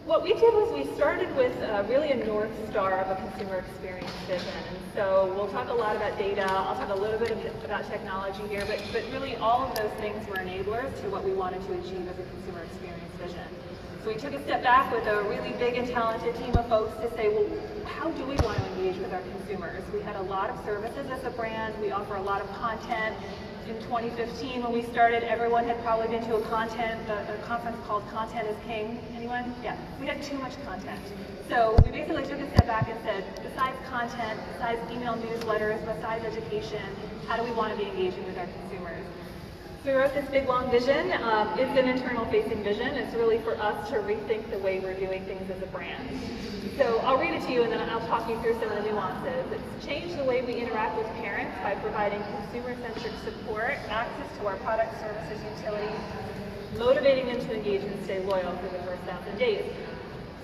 What we did was we started with really a North Star of a consumer experience vision. And so we'll talk a lot about data. I'll talk a little bit about technology here, but really all of those things were enablers to what we wanted to achieve as a consumer experience vision. So we took a step back with a really big and talented team of folks to say, well, how do we want to engage with our consumers? We had a lot of services as a brand. We offer a lot of content. In 2015, when we started, everyone had probably been to a conference called Content is King. Anyone? Yeah. We had too much content. So we basically took a step back and said, besides content, besides email newsletters, besides education, how do we want to be engaging with our consumers? So we wrote this big, long vision. It's an internal-facing vision. It's really for us to rethink the way we're doing things as a brand. So I'll read it to you and then I'll talk you through some of the nuances. It's changed the way we interact with parents by providing consumer-centric support, access to our product, services, utilities, motivating them to engage and stay loyal through the first 1,000 days.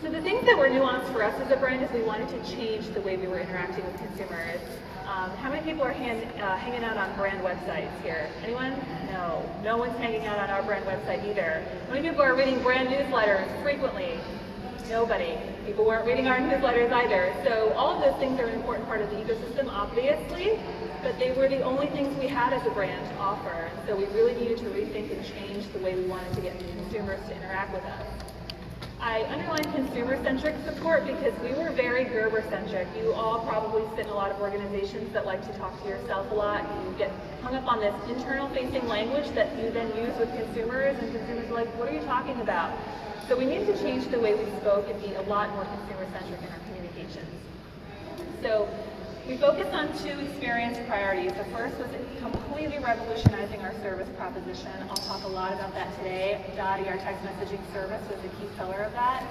So the things that were nuanced for us as a brand is we wanted to change the way we were interacting with consumers. How many people are hanging out on brand websites here? Anyone? No. No one's hanging out on our brand website either. How many people are reading brand newsletters frequently? Nobody. People weren't reading our newsletters either. So all of those things are an important part of the ecosystem, obviously, but they were the only things we had as a brand to offer. So we really needed to rethink and change the way we wanted to get consumers to interact with us. I underline consumer-centric support because we were very Gerber-centric. You all probably sit in a lot of organizations that like to talk to yourself a lot. You get hung up on this internal-facing language that you then use with consumers, and consumers are like, what are you talking about? So we needed to change the way we spoke and be a lot more consumer-centric in our communications. So we focused on 2 experience priorities. The first was completely revolutionizing our service proposition. I'll talk a lot about that today. Dottie, our text messaging service, was a key pillar of that.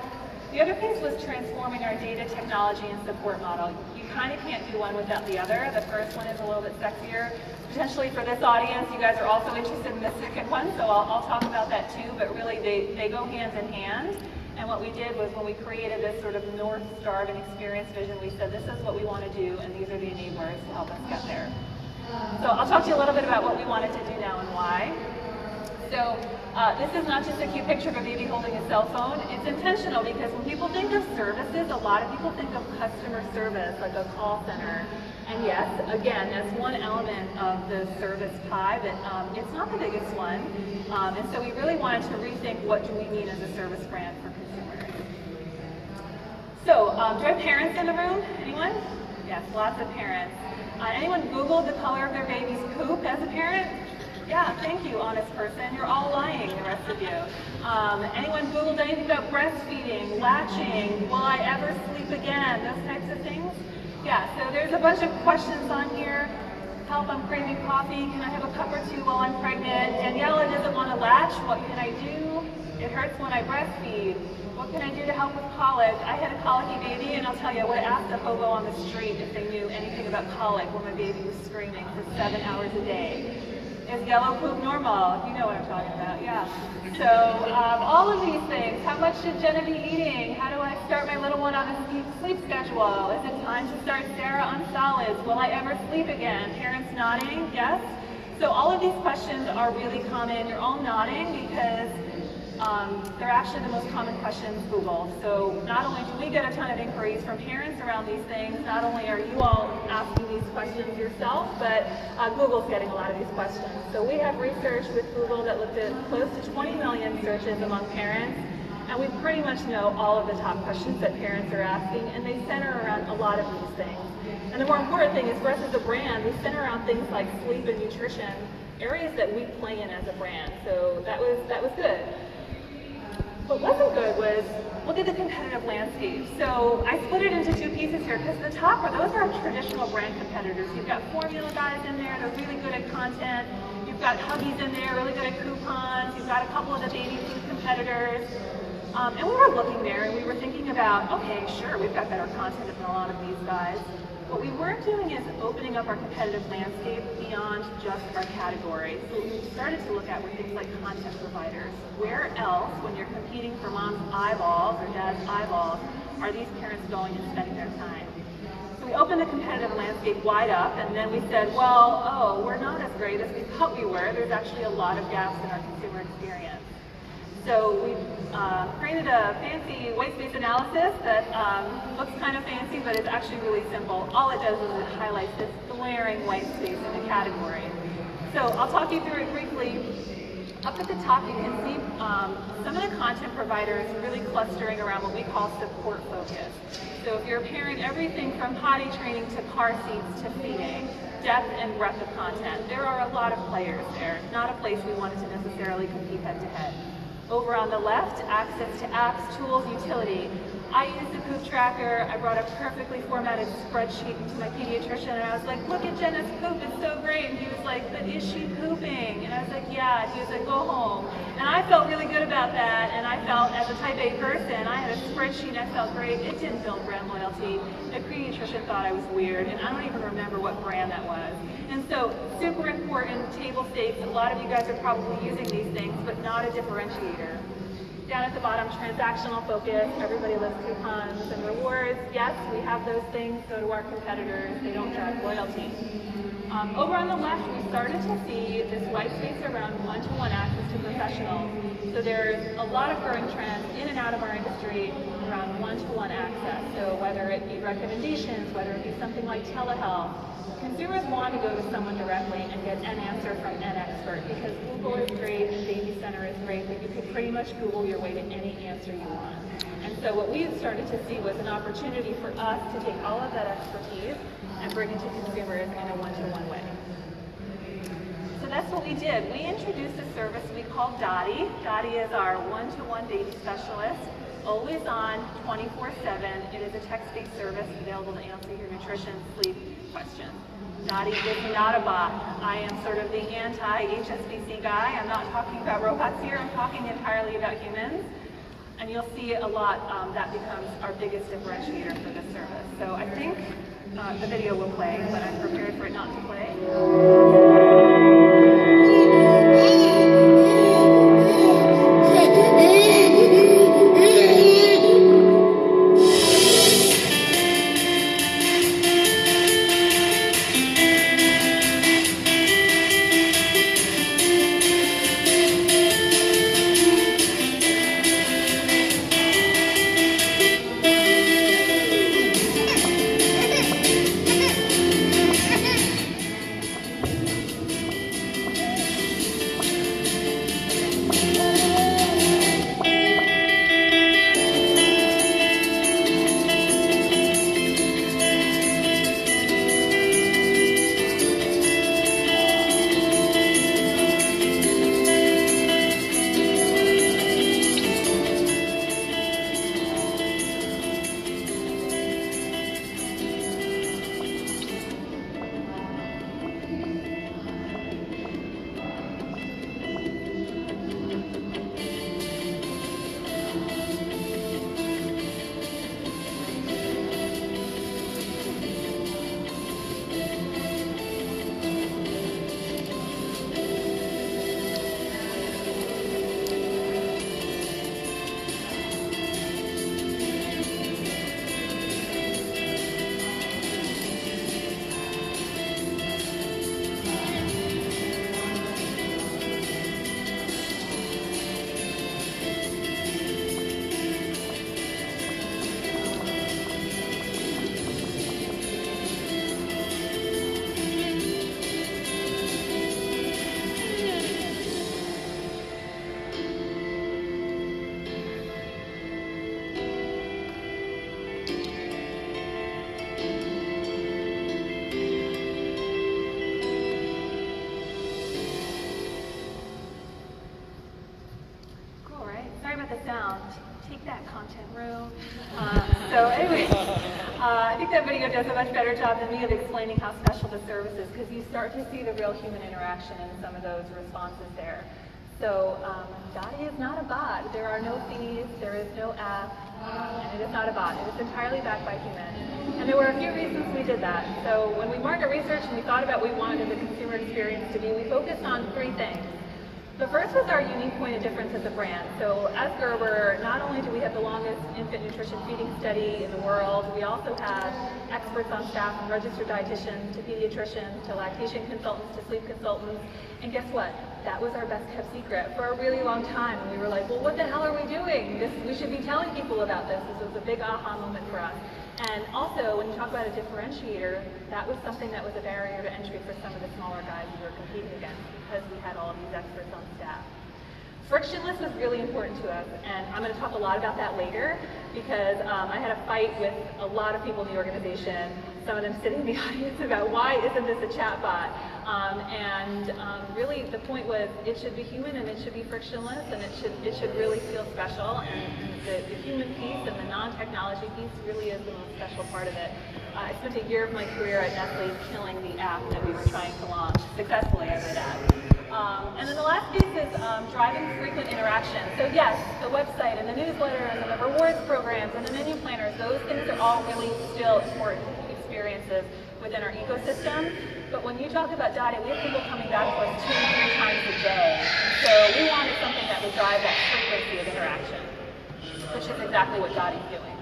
The other piece was transforming our data technology and support model. You kind of can't do one without the other. The first one is a little bit sexier. Potentially for this audience, you guys are also interested in the second one, so I'll talk about that too, but really they go hand in hand. And what we did was when we created this sort of North Star of an experience vision, we said this is what we want to do and these are the enablers to help us get there. So I'll talk to you a little bit about what we wanted to do now and why. So this is not just a cute picture of a baby holding a cell phone. It's intentional because when people think of services, a lot of people think of customer service, like a call center. And yes, again, that's one element of the service pie, but it's not the biggest one. And so we really wanted to rethink what do we mean as a service brand for consumers. So, do I have parents in the room? Anyone? Yes, lots of parents. Anyone Googled the color of their baby's poop as a parent? Yeah, thank you, honest person. You're all lying, the rest of you. Anyone Googled anything about breastfeeding, latching, will I ever sleep again, those types of things? Yeah, so there's a bunch of questions on here. Help, I'm craving coffee. Can I have a cup or two while I'm pregnant? Daniela doesn't want to latch. What can I do? It hurts when I breastfeed. What can I do to help with colic? I had a colicky baby, and I'll tell you, I would have asked a hobo on the street if they knew anything about colic when my baby was screaming for 7 hours a day. Is yellow poop normal? You know what I'm talking about, yeah. So all of these things. How much should Jenna be eating? How do I start my little one on a sleep schedule? Is it time to start Sarah on solids? Will I ever sleep again? Parents nodding, yes? So all of these questions are really common. You're all nodding because they're actually the most common questions Google. So not only do we get a ton of inquiries from parents around these things, not only are you all asking these questions yourself, but Google's getting a lot of these questions. So we have research with Google that looked at close to 20 million searches among parents, and we pretty much know all of the top questions that parents are asking, and they center around a lot of these things. And the more important thing is for us as a brand, we center around things like sleep and nutrition, areas that we play in as a brand. So that was good. What wasn't good was, look at the competitive landscape. So I split it into 2 pieces here, because the top those are traditional brand competitors. You've got formula guys in there, they're really good at content. You've got Huggies in there, really good at coupons. You've got a couple of the baby food competitors. And we were looking there and we were thinking about, okay, sure, we've got better content than a lot of these guys. What we weren't doing is opening up our competitive landscape beyond just our category. So what we started to look at were things like content providers. Where else, when you're competing for mom's eyeballs or dad's eyeballs, are these parents going and spending their time? So we opened the competitive landscape wide up, and then we said, well, we're not as great as we thought we were. There's actually a lot of gaps in our consumer experience. So we created a fancy white space analysis that looks kind of fancy, but it's actually really simple. All it does is it highlights this glaring white space in the category. So I'll talk you through it briefly. Up at the top, you can see some of the content providers really clustering around what we call support focus. So if you're a parent, everything from potty training to car seats to feeding, depth and breadth of content. There are a lot of players there, not a place we wanted to necessarily compete head to head. Over on the left, access to apps, tools, utility. I used a poop tracker. I brought a perfectly formatted spreadsheet to my pediatrician, and I was like, look at Jenna's poop, it's so great. And he was like, but is she pooping? And I was like, yeah. And he was like, go home. And I felt really good about that, and I felt, as a type A person, I had a spreadsheet and I felt great. It didn't build brand loyalty. My pediatrician thought I was weird, and I don't even remember what brand that was. And so, super important, table stakes. A lot of you guys are probably using these things, but not a differentiator. Down at the bottom, transactional focus. Everybody loves coupons and rewards. Yes, we have those things. So do our competitors. They don't drive loyalty. Over on the left, we started to see this white space around one-to-one access to professionals. So there's a lot of growing trends in and out of our industry around one-to-one access. So whether it be recommendations, whether it be something like telehealth, consumers want to go to someone directly and get an answer from an expert, because Google is great and Baby Center is great, but you could pretty much Google your way to any answer you want. And so what we started to see was an opportunity for us to take all of that expertise and bring it to consumers in a one-to-one way. So that's what we did. We introduced a service we call Dottie. Dottie is our one-to-one baby specialist, always on, 24/7. It is a text-based service available to answer your nutrition, sleep questions. Dottie is not a bot. I am sort of the anti-HSBC guy. I'm not talking about robots here. I'm talking entirely about humans. And you'll see a lot that becomes our biggest differentiator for this service. So I think the video will play, but I'm prepared for it not to play. I think that video does a much better job than me of explaining how special the service is, because you start to see the real human interaction in some of those responses there. So Dottie is not a bot. There are no fees, there is no app, and it is not a bot. It is entirely backed by humans. And there were a few reasons we did that. So when we market research and we thought about what we wanted the consumer experience to be, we focused on three things. The first was our unique point of difference as a brand. So as Gerber, not only do we have the longest infant nutrition feeding study in the world, we also have experts on staff from registered dietitians to pediatricians to lactation consultants to sleep consultants. And guess what? that was our best kept secret for a really long time. And we were like, well, what the hell are we doing? We should be telling people about this. This was a big aha moment for us. And also, when you talk about a differentiator, that was something that was a barrier to entry for some of the smaller guys we were competing against because we had all of these experts on staff. Frictionless was really important to us, and I'm going to talk a lot about that later because I had a fight with a lot of people in the organization, some of them sitting in the audience, about why isn't this a chatbot? Really the point was it should be human and it should be frictionless and it should really feel special, and the human piece and the non-technology piece really is the most special part of it. I spent a year of my career at Nestle killing the app that we were trying to launch, successfully I might add. And then the last piece is driving frequent interaction. So yes, the website and the newsletters and the rewards programs and the menu planners, those things are all really still important experiences within our ecosystem. But when you talk about data, we have people coming back to us 2 and 3 times a day. So we wanted something that would drive that frequency of interaction, which is exactly what Dottie's doing.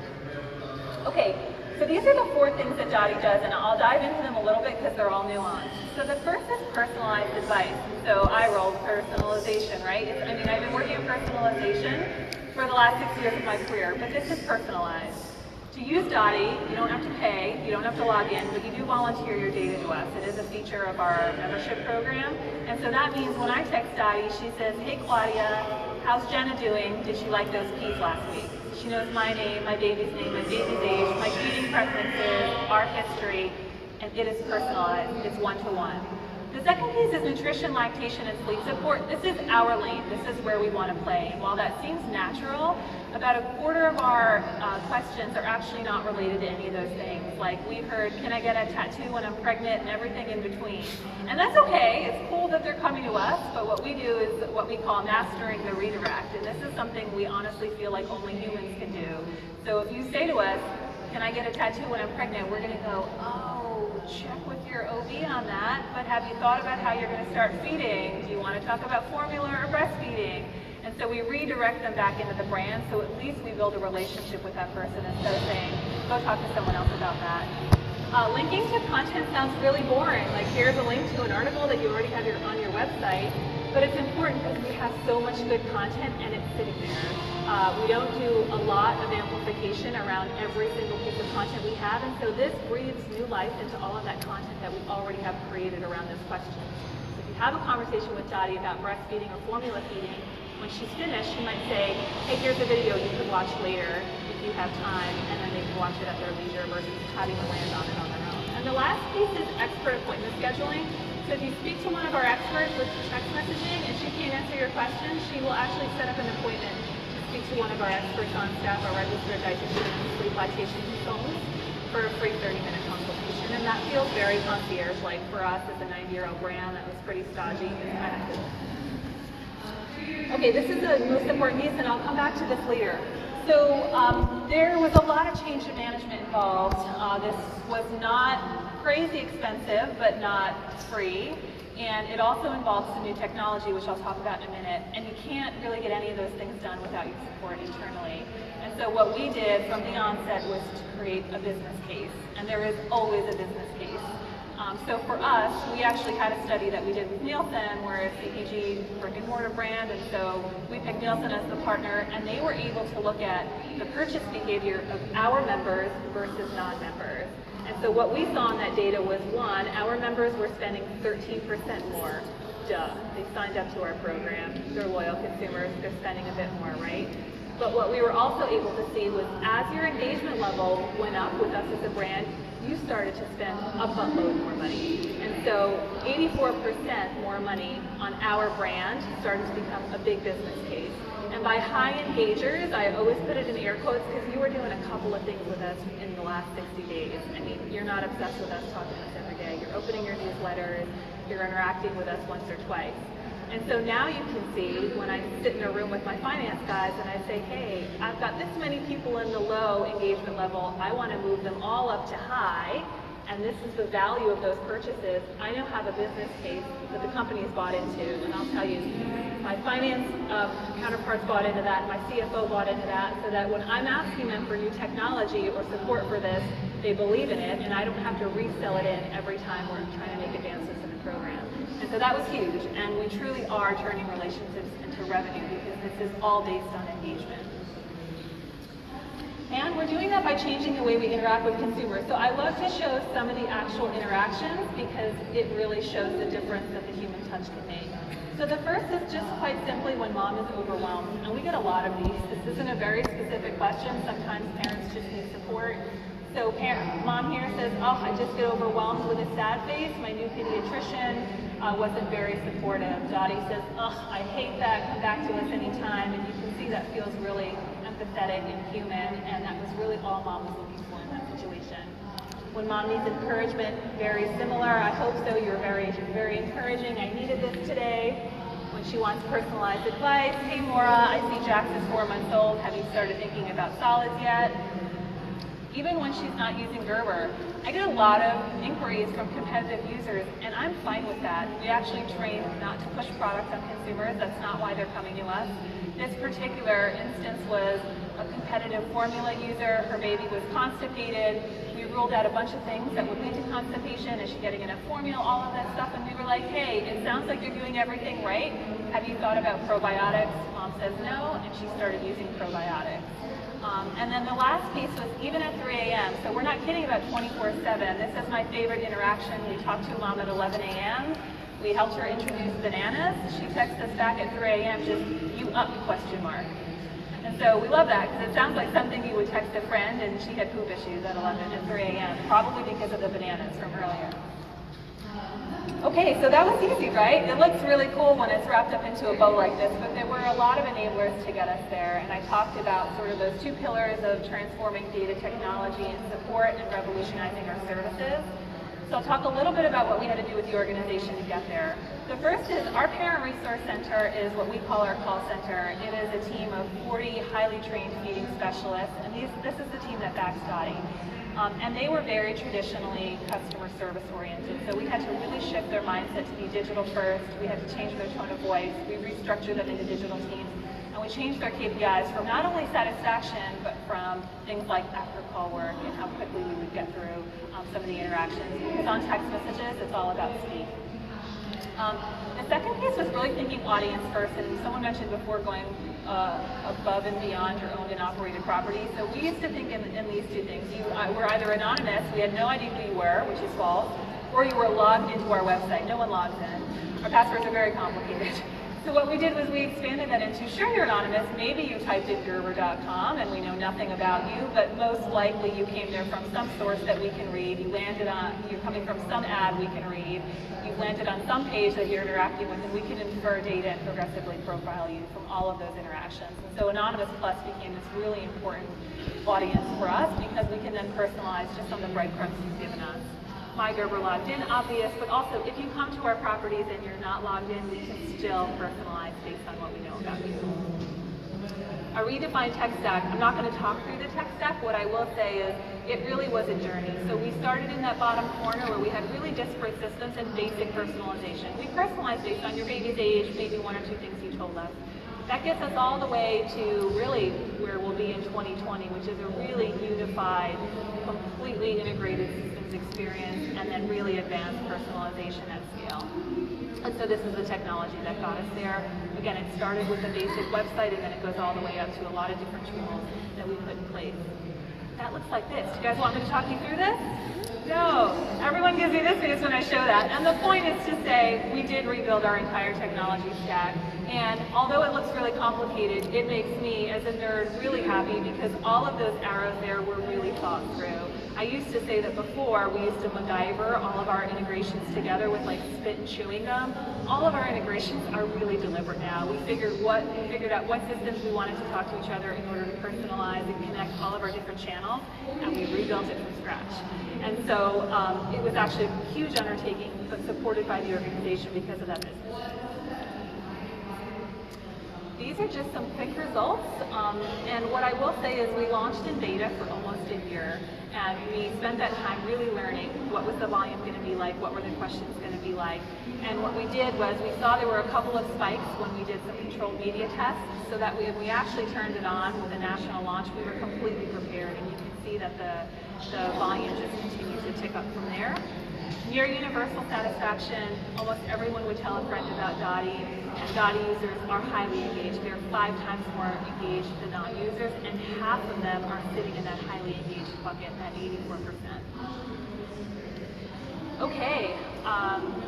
Okay, so these are the 4 things that Dottie does, and I'll dive into them a little bit because they're all nuanced. So the first is personalized advice. So I rolled personalization, right? I've been working in personalization for the last 6 years of my career, but this is personalized. To use Dottie, you don't have to pay, you don't have to log in, but you do volunteer your data to us. It is a feature of our membership program. And so that means when I text Dottie, she says, hey Claudia, how's Jenna doing? Did she like those peas last week? She knows my name, my baby's age, my feeding preferences, our history, and it is personalized. It's one-to-one. The second piece is nutrition, lactation, and sleep support. This is our lane. This is where we want to play. And while that seems natural, about a quarter of our questions are actually not related to any of those things. Like we've heard, can I get a tattoo when I'm pregnant, and everything in between. And that's okay. It's cool that they're coming to us, but what we do is what we call mastering the redirect. And this is something we honestly feel like only humans can do. So if you say to us, can I get a tattoo when I'm pregnant, we're going to go, oh, check with your OB on that, but have you thought about how you're going to start feeding? Do you want to talk about formula or breastfeeding? And so we redirect them back into the brand, so at least we build a relationship with that person instead of saying, go talk to someone else about that. Linking to content sounds really boring. Like here's a link to an article that you already have on your website, but it's important because we have so much good content and it's sitting there. We don't do a lot of amplification around every single piece of content we have, and so this breathes new life into all of that content that we already have created around those questions. So if you have a conversation with Dottie about breastfeeding or formula feeding, when she's finished, she might say, hey, here's a video you could watch later if you have time, and then they can watch it at their leisure versus having to land on it on their own. And the last piece is expert appointment scheduling. So if you speak to one of our experts with text messaging and she can't answer your questions, she will actually set up an appointment to speak to one of our experts on staff, our registered dietitian and sleep lactation consultants, for a free 30-minute consultation. And that feels very concierge-like for us as a 90-year-old brand that was pretty stodgy. It's kind of cool. Okay, this is the most important piece, and I'll come back to this later. So there was a lot of change in management involved. This was not crazy expensive, but not free. And it also involves some new technology, which I'll talk about in a minute. And you can't really get any of those things done without your support internally. And so what we did from the onset was to create a business case. And there is always a business case. So for us, we actually had a study that we did with Nielsen. We're a CPG brick and mortar brand, and so we picked Nielsen as the partner, and they were able to look at the purchase behavior of our members versus non-members. And so what we saw in that data was, one, our members were spending 13% more. Duh, they signed up to our program. They're loyal consumers. They're spending a bit more, right? But what we were also able to see was as your engagement level went up with us as a brand, you started to spend a buttload more money. And so 84% more money on our brand started to become a big business case. And by high engagers, I always put it in air quotes because you were doing a couple of things with us in the last 60 days. I mean, you're not obsessed with us talking to us every day. You're opening your newsletters, you're interacting with us once or twice. And so now you can see when I sit in a room with my finance guys and I say, hey, I've got this many people in the low engagement level, I want to move them all up to high, and this is the value of those purchases. I now have a business case that the company's bought into, and I'll tell you, my finance counterparts bought into that, my CFO bought into that, so that when I'm asking them for new technology or support for this, they believe in it, and I don't have to resell it in every time we're trying to make advances in program. And so that was huge, and we truly are turning relationships into revenue because this is all based on engagement. And we're doing that by changing the way we interact with consumers. So I love to show some of the actual interactions because it really shows the difference that the human touch can make. So the first is just quite simply when mom is overwhelmed. And we get a lot of these. This isn't a very specific question. Sometimes parents just need support. So mom here says, oh, I just get overwhelmed with a sad face. My new pediatrician wasn't very supportive. Dottie says, oh, I hate that. Come back to us anytime. And you can see that feels really empathetic and human, and that was really all mom was looking for in that situation. When mom needs encouragement, very similar. I hope so. You're very, very encouraging. I needed this today. When she wants personalized advice, hey Maura, I see Jax is 4 months old. Have you started thinking about solids yet? Even when she's not using Gerber, I get a lot of inquiries from competitive users, and I'm fine with that. We actually train not to push products on consumers. That's not why they're coming to us. This particular instance was a competitive formula user. Her baby was constipated. We ruled out a bunch of things that would lead to constipation. Is she getting enough formula? All of that stuff. And we were like, hey, it sounds like you're doing everything right. Have you thought about probiotics? Mom says no, and she started using probiotics. And then the last piece was even at 3 a.m. So we're not kidding about 24/7. This is my favorite interaction. We talked to mom at 11 a.m. We helped her introduce bananas. She texts us back at 3 a.m. just, you up, question mark. And so we love that because it sounds like something you would text a friend, and she had poop issues at 3 a.m. probably because of the bananas from earlier. Okay, so that was easy, right? It looks really cool when it's wrapped up into a bow like this, but there were a lot of enablers to get us there, and I talked about sort of those two pillars of transforming data technology and support and revolutionizing our services. So I'll talk a little bit about what we had to do with the organization to get there. The first is our Parent Resource Center is what we call our call center. It is a team of 40 highly trained feeding specialists, and this is the team that backs Dottie. And they were very traditionally customer service oriented. So we had to really shift their mindset to be digital first. We had to change their tone of voice. We restructured them into digital teams. And we changed their KPIs from not only satisfaction, but from things like after call work and how quickly we would get through some of the interactions. Because on text messages, it's all about speed. The second piece was really thinking audience first, and someone mentioned before going above and beyond your owned and operated property. So we used to think in these two things. You were either anonymous, we had no idea who you were, which is false, or you were logged into our website. No one logs in. Our passwords are very complicated. So what we did was we expanded that into, sure, you're anonymous, maybe you typed in Gerber.com and we know nothing about you, but most likely you came there from some source that we can read. You're coming from some ad we can read. You've landed on some page that you're interacting with, and we can infer data and progressively profile you from all of those interactions. And so Anonymous Plus became this really important audience for us because we can then personalize just on the breadcrumbs you've given us. My Gerber logged in, obvious, but also if you come to our properties and you're not logged in, we can still personalize based on what we know about you. A redefined tech stack. I'm not going to talk through the tech stack. What I will say is it really was a journey. So we started in that bottom corner where we had really disparate systems and basic personalization. We personalized based on your baby's age, maybe one or two things you told us. That gets us all the way to really where we'll be in 2020, which is a really unified, completely integrated systems experience, and then really advanced personalization at scale. And so this is the technology that got us there. Again, it started with a basic website, and then it goes all the way up to a lot of different tools that we put in place. That looks like this. Do you guys want me to talk you through this? No. Everyone gives me this face when I show that. And the point is to say we did rebuild our entire technology stack. And although it looks really complicated, it makes me, as a nerd, really happy because all of those arrows there were really thought through. I used to say that before, we used to MacGyver all of our integrations together with like spit and chewing gum. All of our integrations are really deliberate now. We figured out what systems we wanted to talk to each other in order to personalize and connect all of our different channels, and we rebuilt it from scratch. And so it was actually a huge undertaking, but supported by the organization because of that business. These are just some quick results, and what I will say is we launched in beta for almost a year, and we spent that time really learning what was the volume going to be like, what were the questions going to be like, and what we did was we saw there were a couple of spikes when we did some controlled media tests, so that when we actually turned it on with a national launch, we were completely prepared, and you can see that the volume just continues to tick up from there. Near universal satisfaction, almost everyone would tell a friend about Dottie, and Dottie users are highly engaged. They're 5 times more engaged than non-users, and half of them are sitting in that highly engaged bucket at 84%. Okay,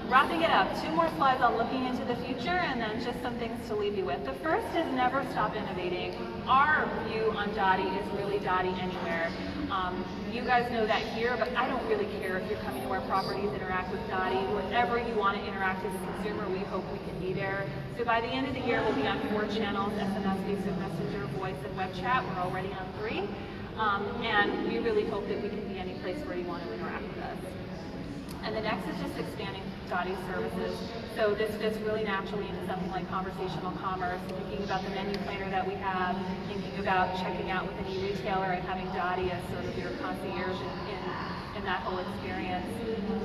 wrapping it up, 2 more slides on looking into the future and then just some things to leave you with. The first is never stop innovating. Our view on Dottie is really Dottie anywhere. You guys know that here, but I don't really care if you're coming to our properties, interact with Dottie. Whenever you want to interact as a consumer, we hope we can be there. So by the end of the year, we'll be on 4 channels: SMS, Facebook Messenger, voice, and web chat. We're already on 3. And we really hope that we can be any place where you want to interact with us. And the next is just expanding Dottie's services. So this fits really naturally into something like conversational commerce, thinking about the menu planner that we have, thinking about checking out with any retailer and having Dottie as sort of your concierge in that whole experience.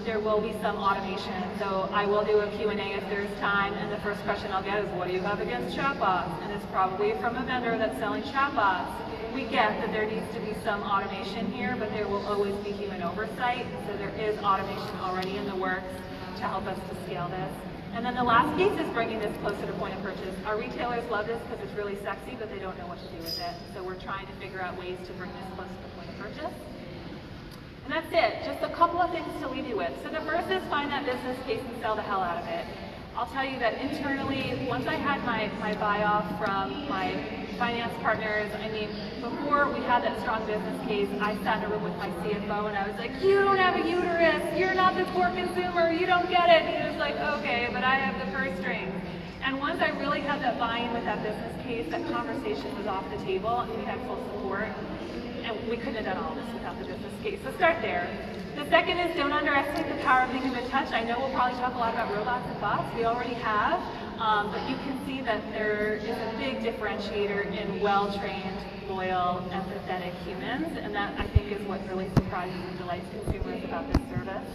There will be some automation. So I will do a Q&A if there's time, and the first question I'll get is, what do you have against chatbots? And it's probably from a vendor that's selling chatbots. We get that there needs to be some automation here, but there will always be human oversight. So there is automation already in the works to help us to scale this. And then the last piece is bringing this closer to point of purchase. Our retailers love this because it's really sexy, but they don't know what to do with it. So we're trying to figure out ways to bring this closer to point of purchase. And that's it. Just a couple of things to leave you with. So the first is find that business case and sell the hell out of it. I'll tell you that internally, once I had my buy-off from my finance partners, I mean, before we had that strong business case, I sat in a room with my CFO and I was like, you don't have a uterus, you're not the core consumer, you don't get it. And he was like, okay, but I have the purse strings. And once I really had that buy-in with that business case, that conversation was off the table and we had full support. And we couldn't have done all this without the business case. So start there. The second is don't underestimate the power of the human touch. I know we'll probably talk a lot about robots and bots. We already have. But you can see that there is a big differentiator in well-trained, loyal, empathetic humans, and that I think is what really surprises and delights consumers about this service.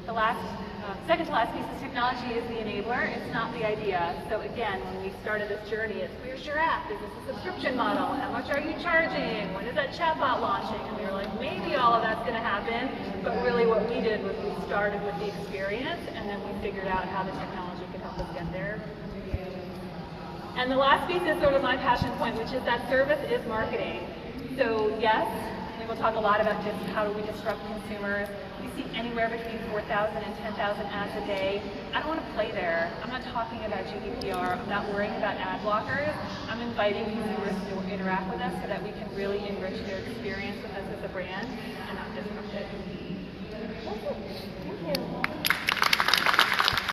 The second to last piece of technology is the enabler. It's not the idea. So again, when we started this journey, it's where's your app? Is this a subscription model? How much are you charging? When is that chatbot launching? And we were like, maybe all of that's going to happen. But really what we did was we started with the experience, and then we figured out how the technology could help us get there. And the last piece is sort of my passion point, which is that service is marketing. So yes, we will talk a lot about just how do we disrupt consumers. We see anywhere between 4,000 and 10,000 ads a day. I don't want to play there. I'm not talking about GDPR. I'm not worrying about ad blockers. I'm inviting consumers to interact with us so that we can really enrich their experience with us as a brand and not disrupt it. Thank you.